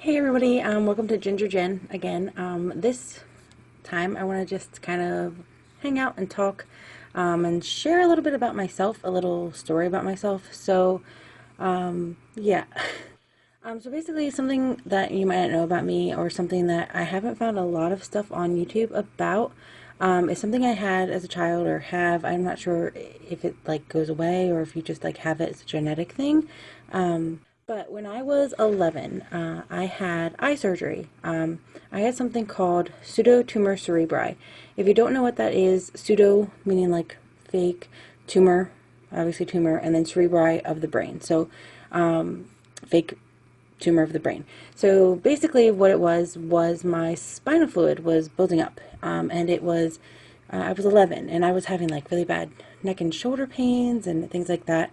Hey everybody, welcome to Ginger Jen again. This time I want to just kind of hang out and talk and share a little bit about myself, a little story about myself. Yeah. So basically something that you might not know about me, or something that I haven't found a lot of stuff on YouTube about, is something I had as a child, or have. I'm not sure if it like goes away or if you just like have it as a genetic thing. But when I was 11, I had eye surgery. I had something called Pseudo Tumor Cerebri. If you don't know what that is, pseudo meaning like fake, tumor, obviously tumor, and then cerebri of the brain. So fake tumor of the brain. So basically what it was my spinal fluid was building up, and it was, I was 11 and I was having like really bad neck and shoulder pains and things like that.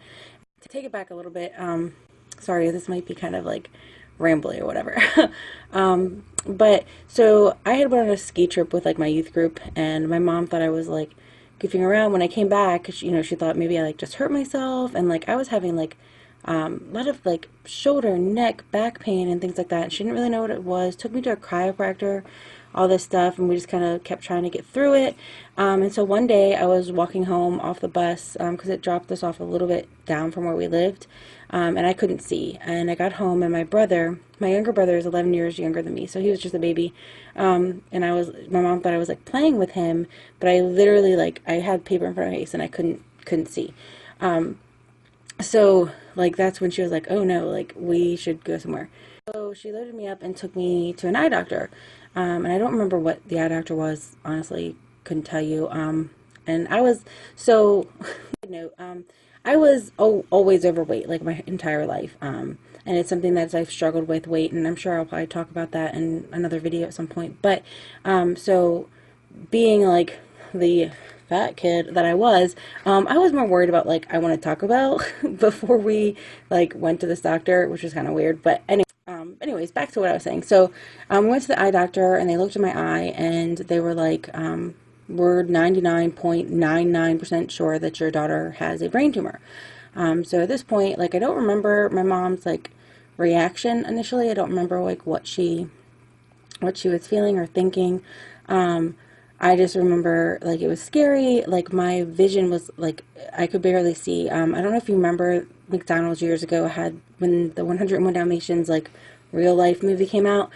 To take it back a little bit, sorry, this might be kind of like rambly or whatever. But so I had went on a ski trip with like my youth group, and my mom thought I was like goofing around. When I came back, she thought maybe I like just hurt myself, and like I was having like a lot of like shoulder, neck, back pain and things like that. And she didn't really know what it was. Took me to a chiropractor, all this stuff, and we just kind of kept trying to get through it. And so one day I was walking home off the bus, because it dropped us off a little bit down from where we lived, and I couldn't see. And I got home, and my younger brother is 11 years younger than me, so he was just a baby. And my mom thought I was like playing with him, but I literally like I had paper in front of my face and I couldn't see. So like that's when she was like, oh no, like we should go somewhere. So she loaded me up and took me to an eye doctor. And I don't remember what the eye doctor was, honestly, couldn't tell you. And I was, so, I was always overweight, like my entire life. And it's something that I've struggled with weight, and I'm sure I'll probably talk about that in another video at some point. But, so being like the fat kid that I was more worried about like I want to talk about before we like went to this doctor, which was kind of weird. But anyways, back to what I was saying. So we went to the eye doctor, and they looked at my eye, and they were like, we're 99.99% sure that your daughter has a brain tumor. So at this point, like I don't remember my mom's like reaction initially. I don't remember like what she was feeling or thinking. I just remember like it was scary. Like my vision was like I could barely see. I don't know if you remember McDonald's years ago had, when the 101 Dalmatians like real life movie came out.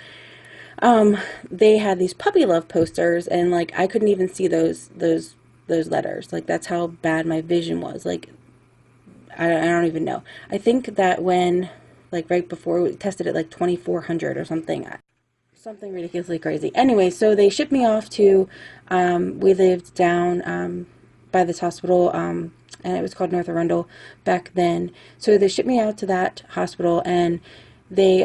They had these puppy love posters, and like I couldn't even see those letters. Like that's how bad my vision was. Like I don't even know. I think that when like right before we tested it like 2400 or something. Something ridiculously crazy. Anyway, so they shipped me off to, we lived down by this hospital, and it was called North Arundel back then. So they shipped me out to that hospital, and they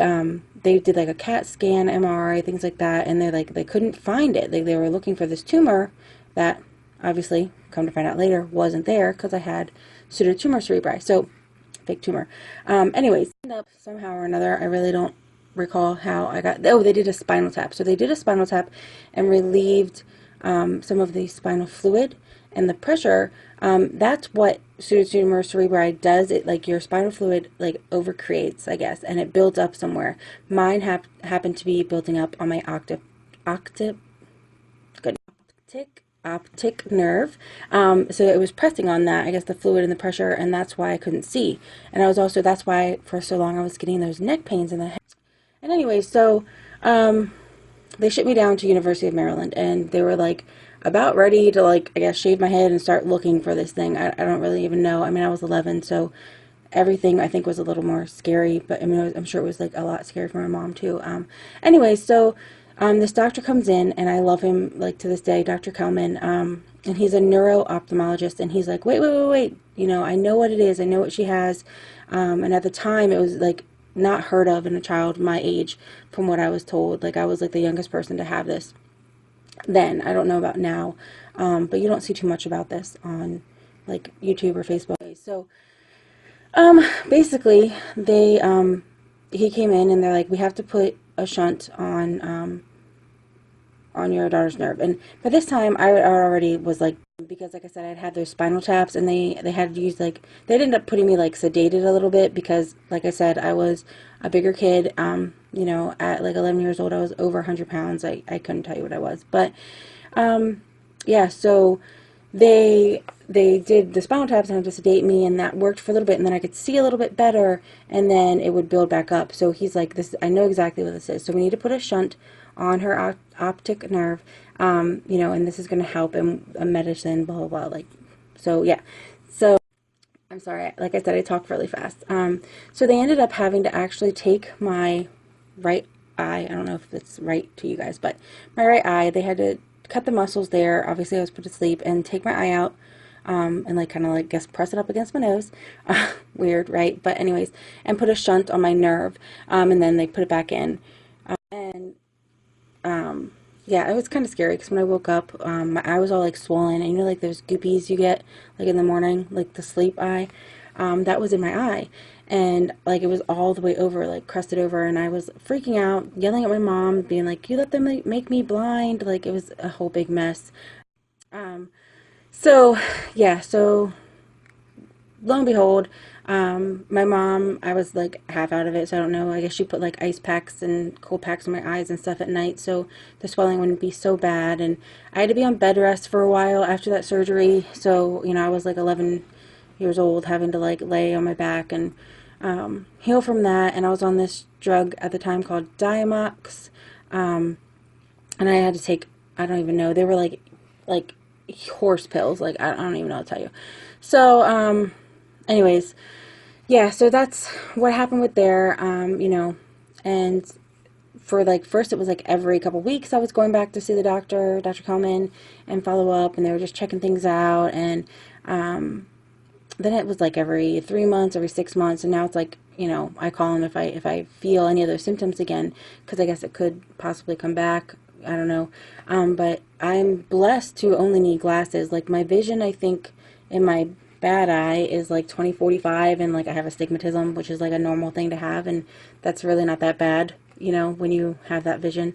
did like a CAT scan, MRI, things like that, and they couldn't find it. They were looking for this tumor that obviously, come to find out later, wasn't there because I had Pseudo Tumor Cerebri, so fake tumor. Anyways, ended up somehow or another, I really don't recall how I got, they did a spinal tap. So they did a spinal tap and relieved some of the spinal fluid and the pressure. That's what pseudotumor cerebri does. It like your spinal fluid like overcreates, I guess, and it builds up somewhere. Mine happened to be building up on my optic nerve. So it was pressing on that, I guess, the fluid and the pressure, and that's why I couldn't see. And that's why for so long I was getting those neck pains in the head. And anyway, so they shipped me down to University of Maryland, and they were like about ready to like, I guess, shave my head and start looking for this thing. I don't really even know. I mean, I was 11, so everything I think was a little more scary, but I mean, I'm sure it was like a lot scary for my mom too. Anyway, so this doctor comes in, and I love him like to this day, Dr. Kelman, and he's a neuro-ophthalmologist, and he's like, wait, I know what it is. I know what she has. And at the time, it was like not heard of in a child my age, from what I was told. Like I was like the youngest person to have this then. I don't know about now, but you don't see too much about this on like YouTube or Facebook. So basically he came in, and they're like, we have to put a shunt on your daughter's nerve. And by this time I already was like because like I said, I'd had those spinal taps, and they had to use like, they'd end up putting me like sedated a little bit because like I said, I was a bigger kid. You know, at like 11 years old, I was over 100 pounds. I couldn't tell you what I was, but yeah, so they did the spinal taps and had to sedate me, and that worked for a little bit, and then I could see a little bit better, and then it would build back up. So he's like, this, I know exactly what this is. So we need to put a shunt on her optic nerve, you know, and this is going to help, and a medicine, blah, blah, blah, like, so yeah. So I'm sorry, like I said, I talk really fast. So they ended up having to actually take my right eye. I don't know if it's right to you guys, but my right eye, they had to cut the muscles there. Obviously, I was put to sleep, and take my eye out, and like kind of like guess press it up against my nose. Weird, right? But anyways, and put a shunt on my nerve, and then they put it back in. And yeah, it was kind of scary because when I woke up, my eye was all like swollen, and you know, like those goopies you get like in the morning, like the sleep eye, that was in my eye, and like it was all the way over, like crusted over, and I was freaking out, yelling at my mom, being like, "You let them make me blind!" Like it was a whole big mess. So yeah, so lo and behold, my mom, I was like half out of it, so I don't know. I guess she put like ice packs and cold packs in my eyes and stuff at night, so the swelling wouldn't be so bad. And I had to be on bed rest for a while after that surgery. So, you know, I was like 11 years old, having to like lay on my back and heal from that. And I was on this drug at the time called Diamox, and I had to take, I don't even know, they were like horse pills. Like I don't even know what to tell you. So, anyways, yeah, so that's what happened with there, you know, and for like, first it was like every couple weeks I was going back to see the doctor, Dr. Kalman, and follow up, and they were just checking things out, and then it was like every 3 months, every 6 months, and now it's like, you know, I call him if I feel any of those symptoms again, because I guess it could possibly come back. I don't know, but I'm blessed to only need glasses. Like my vision, I think, in my bad eye is like 20/45, and like I have astigmatism, which is like a normal thing to have, and that's really not that bad, you know, when you have that vision.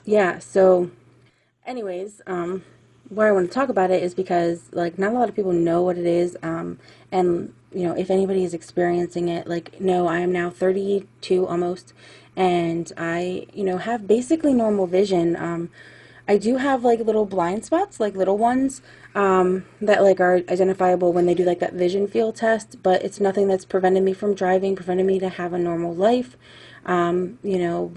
Yeah, so anyways, why I want to talk about it is because like not a lot of people know what it is, and you know, if anybody is experiencing it, like, no, I am now 32 almost, and I, you know, have basically normal vision. I do have like little blind spots, like little ones, that like are identifiable when they do like that vision field test, but it's nothing that's prevented me from driving, prevented me to have a normal life. You know,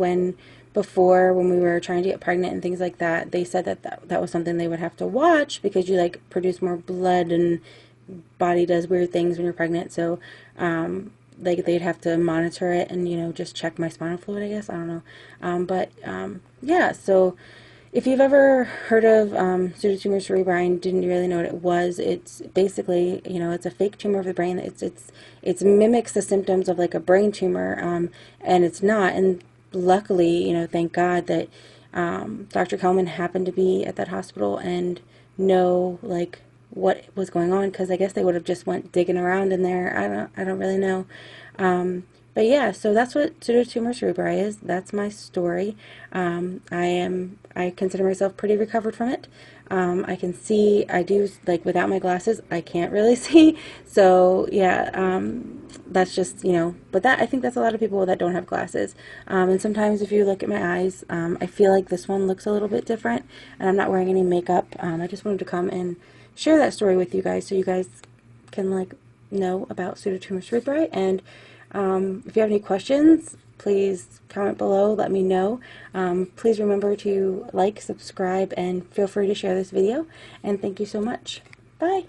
before when we were trying to get pregnant and things like that, they said that was something they would have to watch because you like produce more blood, and body does weird things when you're pregnant. So, like they'd have to monitor it and, you know, just check my spinal fluid, I guess. I don't know. Yeah, so if you've ever heard of Pseudo Tumor Cerebri and didn't really know what it was, it's basically, you know, it's a fake tumor of the brain. It mimics the symptoms of like a brain tumor, and it's not. And luckily, you know, thank God that Dr. Kelman happened to be at that hospital and know like what was going on, because I guess they would have just went digging around in there. I don't really know. But yeah, so that's what Pseudo Tumor Cerebri is. That's my story. I consider myself pretty recovered from it. I can see, I do, like without my glasses, I can't really see. So yeah, that's just, you know, but I think that's a lot of people that don't have glasses. And sometimes if you look at my eyes, I feel like this one looks a little bit different, and I'm not wearing any makeup. I just wanted to come and share that story with you guys so you guys can like know about Pseudo Tumor Cerebri. And if you have any questions, please comment below, let me know. Please remember to like, subscribe, and feel free to share this video. And thank you so much. Bye.